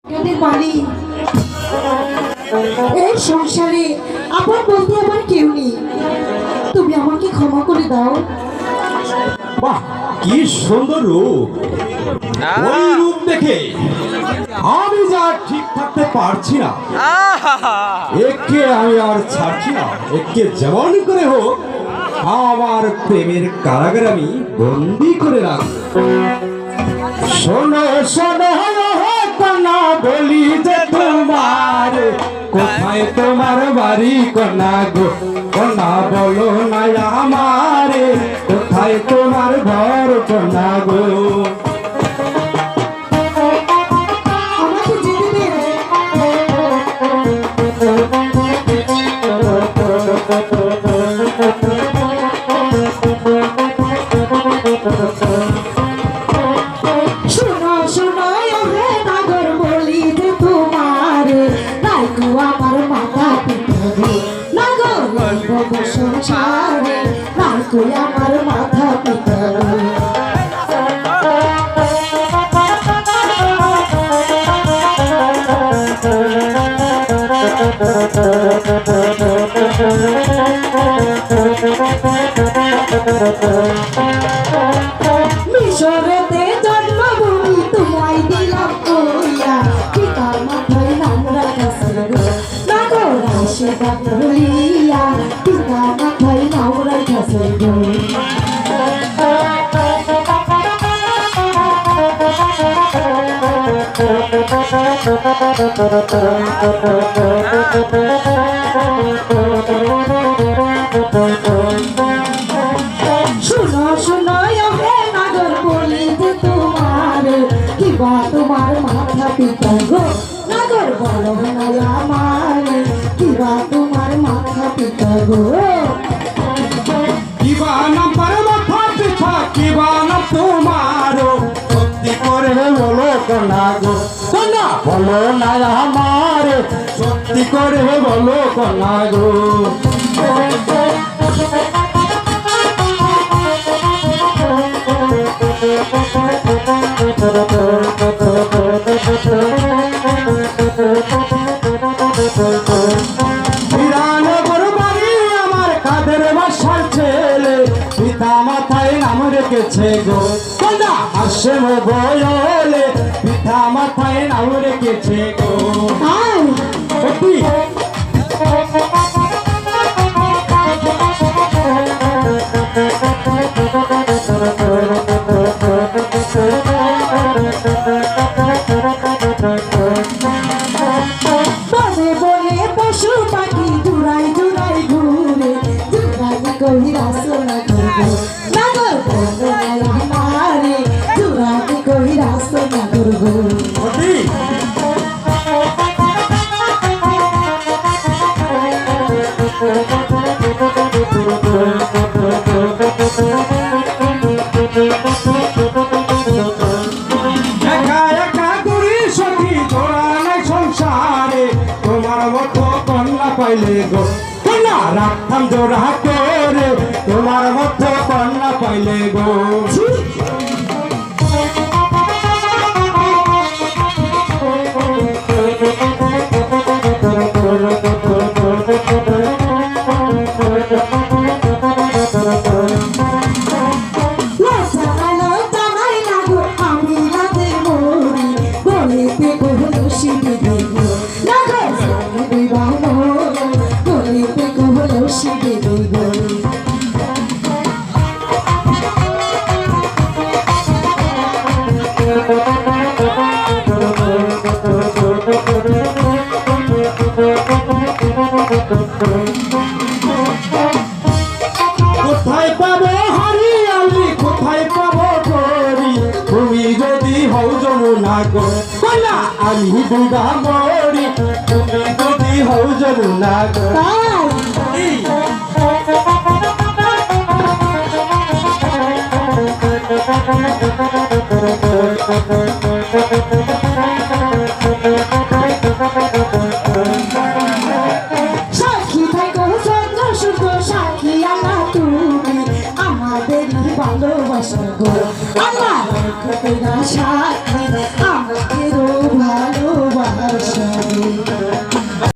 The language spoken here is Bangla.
পারি এই সংসারে আপন বলতে আমার কেউ নেই, তুমি আমাকে ক্ষমা করে দাও। বাহ, কি সুন্দর রূপ! ওই রূপ দেখে আমি যা ঠিক থাকতে পারছি না। একে আমি আর ছাড়ছি না। একে যেমন করে হোক আমার প্রেমের কারাগারে আমি বন্দি করে রাখবো। শোনো শোনো কন্যা, বলি যে তোমার কোথায় তোমার বাড়ি কন্যা গো? কন্যা বলো না আমারে কোথায় তোমার ঘর কন্যা গো? আমাকে যেতে দিন। শোনো শোনো হে নাগর, বলি যে তোমার নাইকো আমার মাথা পিতারে, নাগর বলবো সংসারে নাইকো আমার মাথা পিতারে। মিশরেতে জন্মভূমি তোমায় দিলাম কইয়া, পিতার মাথায় নাম রাখাছে গো, নাগর আশীর্বাদ বলিয়া পিতার মাথায় নাম রাখাছে গো। শুনো শুনো হে নাগর, বলি যে তোমার কিবা তোমার মাথা পিতা গো, নাগর বলো না আমার কিবা তোমার মাথা পিতা গো। কিবা নাম পার মাথা পিছা, কিবা নাম তোমার সত্যি করে বলো কন্যা গো? কন্যা বলো না আমার সত্যি করে বলো কন্যা গো? বিরানগর বাড়ি আমার কাদের বাসার ছেলে, পিতা মাথায় নাম রেখেছে গো কন্যা আসে বয়লে, পিতা মাথায় নাম রেখেছে গো। সত্যি বনে বনে পশু পাখি জুড়াই জুড়াই ঘুরে, জুড়াই কহিরা সোনা করবো, নাগর বলো না আমারে জুড়াই কহিরা সোনা করবো। সত্যি একা একা করি সখী তোরা নাই সংসারে, তোমার মতো কন্যা পাইলে গো কন্যা রাখতাম জোড়া করে, তোমার মতো কন্যা পাইলে গো। কোথায় পাবো হরিয়ালি, কোথায় পাবো গরি, তুমি যদি হও যমুনা গো কন্যা আমি ডুবা মরি, তুমি যদি হও যমুনা গো। সাক্ষী থাকো চন্দ্র সূর্য, সাক্ষী আল্লাহ তুমি আমাদের ভালোবাসা গো, আমার সাক্ষী আমাদেরও ভালোবাসা। আশা